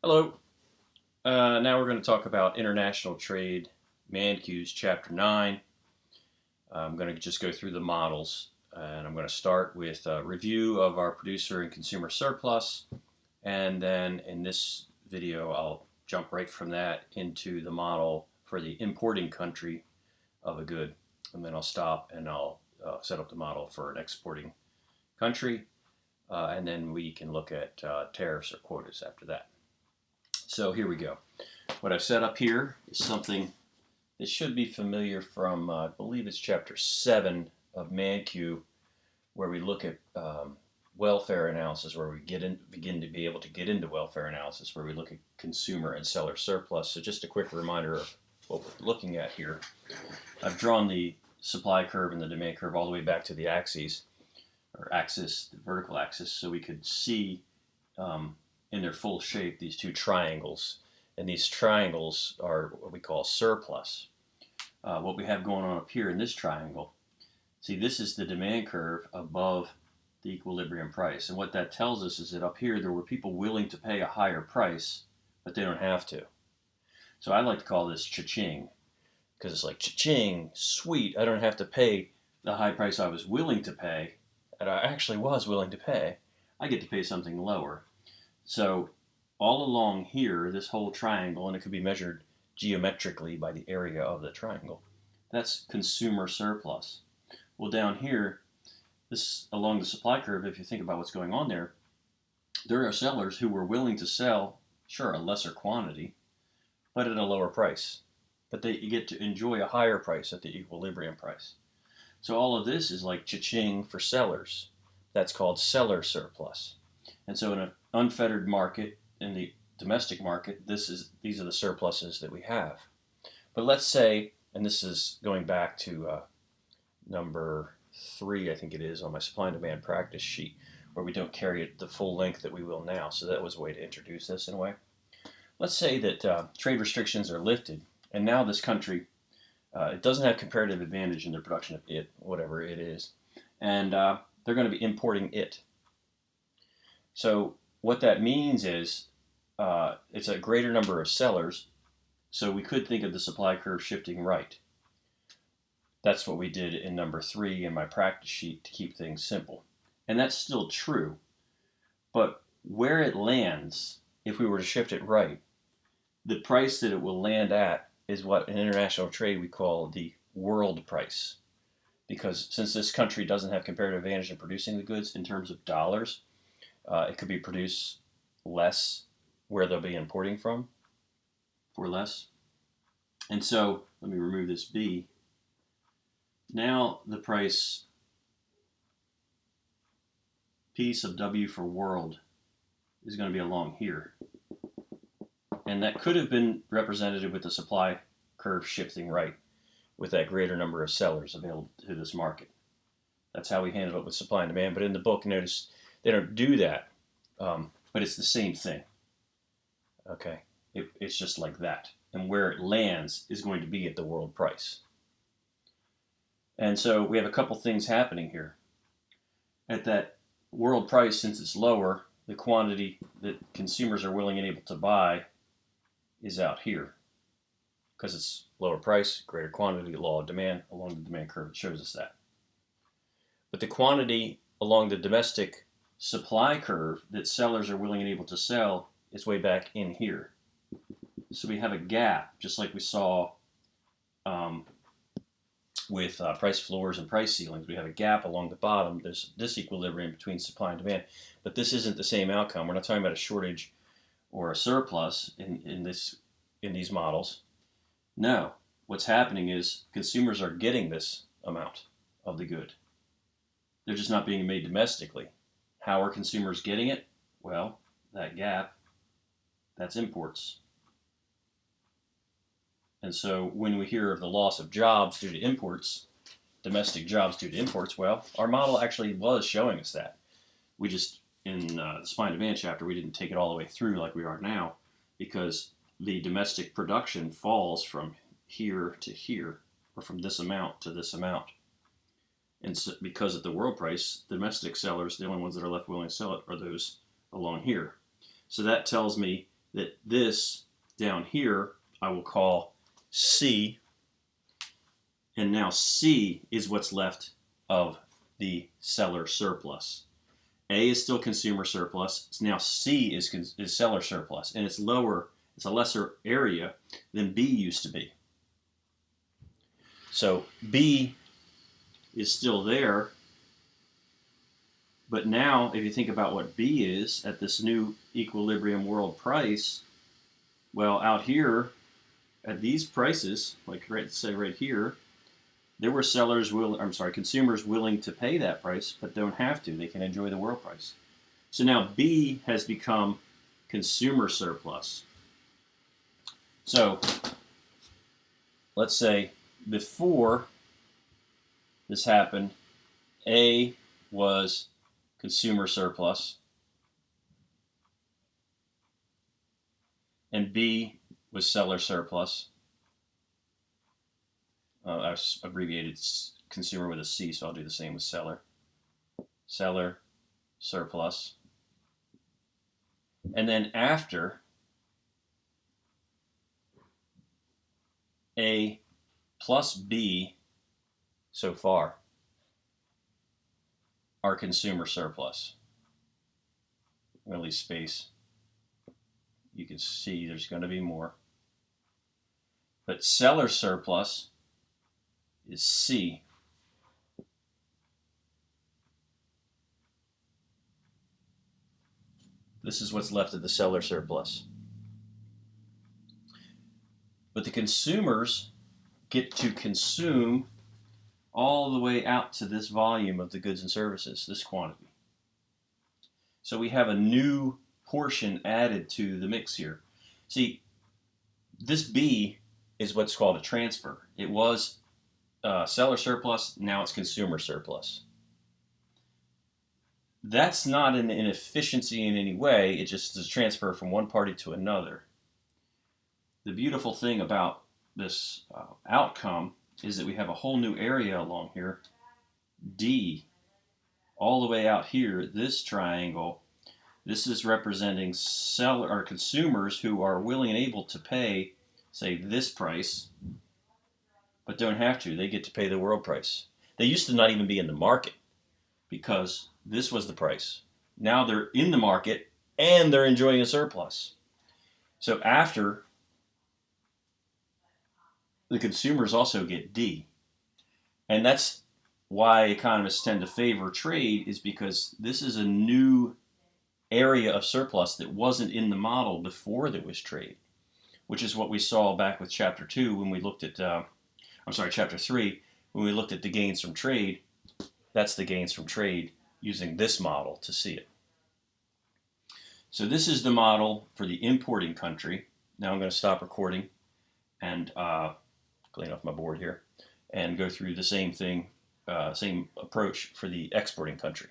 Hello. Now we're going to talk about international trade, ManQs Chapter 9. I'm going to just go through the models, and I'm going to start with a review of our producer and consumer surplus, and then in this video I'll jump right from that into the model for the importing country of a good, and then I'll stop and I'll set up the model for an exporting country, and then we can look at tariffs or quotas after that. So here we go. What I've set up here is something that should be familiar from, I believe it's chapter 7 of ManQ, where we look at welfare analysis, where we begin to be able to get into welfare analysis, where we look at consumer and seller surplus. So just a quick reminder of what we're looking at here. I've drawn the supply curve and the demand curve all the way back to the axes, or axis, the vertical axis, so we could see in their full shape these two triangles. And these triangles are what we call surplus. What we have going on up here in this triangle, see, this is the demand curve above the equilibrium price. And what that tells us is that up here there were people willing to pay a higher price, but they don't have to. So I like to call this cha-ching, because it's like, cha-ching, sweet, I don't have to pay the high price I was willing to pay, and I actually was willing to pay. I get to pay something lower. So all along here, this whole triangle, and it could be measured geometrically by the area of the triangle, that's consumer surplus. Well, down here, this along the supply curve, if you think about what's going on there are sellers who were willing to sell, sure, a lesser quantity, but at a lower price. But you get to enjoy a higher price at the equilibrium price. So all of this is like cha-ching for sellers. That's called seller surplus. And so in an unfettered market, in the domestic market, these are the surpluses that we have. But let's say, and this is going back to number 3, I think it is, on my supply and demand practice sheet, where we don't carry it the full length that we will now. So that was a way to introduce this in a way. Let's say that trade restrictions are lifted, and now this country, it doesn't have comparative advantage in their production of it, whatever it is, and they're going to be importing it. So what that means is it's a greater number of sellers, so we could think of the supply curve shifting right. That's what we did in number 3 in my practice sheet to keep things simple. And that's still true, but where it lands, if we were to shift it right, the price that it will land at is what in international trade we call the world price. Because since this country doesn't have comparative advantage in producing the goods in terms of dollars, it could be produced less where they'll be importing from for less. And so, let me remove this B. Now the price P sub W for world is going to be along here. And that could have been represented with the supply curve shifting right with that greater number of sellers available to this market. That's how we handle it with supply and demand. But in the book, notice they don't do that, but it's the same thing. Okay, it's just like that. And where it lands is going to be at the world price. And so we have a couple things happening here. At that world price, since it's lower, the quantity that consumers are willing and able to buy is out here. Because it's lower price, greater quantity, law of demand, along the demand curve, it shows us that. But the quantity along the domestic supply curve that sellers are willing and able to sell is way back in here. So we have a gap, just like we saw with price floors and price ceilings. We have a gap along the bottom. There's disequilibrium between supply and demand. But this isn't the same outcome. We're not talking about a shortage or a surplus in these models. No. What's happening is consumers are getting this amount of the good. They're just not being made domestically. How are consumers getting it? Well, that gap, that's imports. And so when we hear of the loss of jobs due to imports, domestic jobs due to imports, well, our model actually was showing us that. We just, in the supply and demand chapter, we didn't take it all the way through like we are now, because the domestic production falls from here to here, or from this amount to this amount. And so, because at the world price, domestic sellers, the only ones that are left willing to sell it are those along here. So that tells me that this down here I will call C, and now C is what's left of the seller surplus. A is still consumer surplus. So now C is seller surplus, and it's lower. It's a lesser area than B used to be. So B is still there, but now if you think about what B is at this new equilibrium world price, well, out here at these prices, like say right here, there were consumers willing to pay that price, but don't have to. They can enjoy the world price. So now B has become consumer surplus. So let's say before this happened, A was consumer surplus and B was seller surplus. I abbreviated consumer with a C, so I'll do the same with seller. Seller surplus. And then after, A plus B so far are consumer surplus. I'm going to leave space. You can see there's going to be more. But seller surplus is C. This is what's left of the seller surplus. But the consumers get to consume all the way out to this volume of the goods and services, this quantity. So we have a new portion added to the mix here. See, this B is what's called a transfer. It was seller surplus, now it's consumer surplus. That's not an inefficiency in any way, it just is a transfer from one party to another. The beautiful thing about this outcome is that we have a whole new area along here, D, all the way out here, this triangle. This is representing consumers who are willing and able to pay, say, this price, but don't have to. They get to pay the world price. They used to not even be in the market because this was the price. Now they're in the market and they're enjoying a surplus. So after, the consumers also get D. And that's why economists tend to favor trade, is because this is a new area of surplus that wasn't in the model before there was trade, which is what we saw back with chapter 2 when we looked at, chapter 3, when we looked at the gains from trade. That's the gains from trade using this model to see it. So this is the model for the importing country. Now I'm going to stop recording and clean off my board here and go through the same thing, same approach for the exporting country.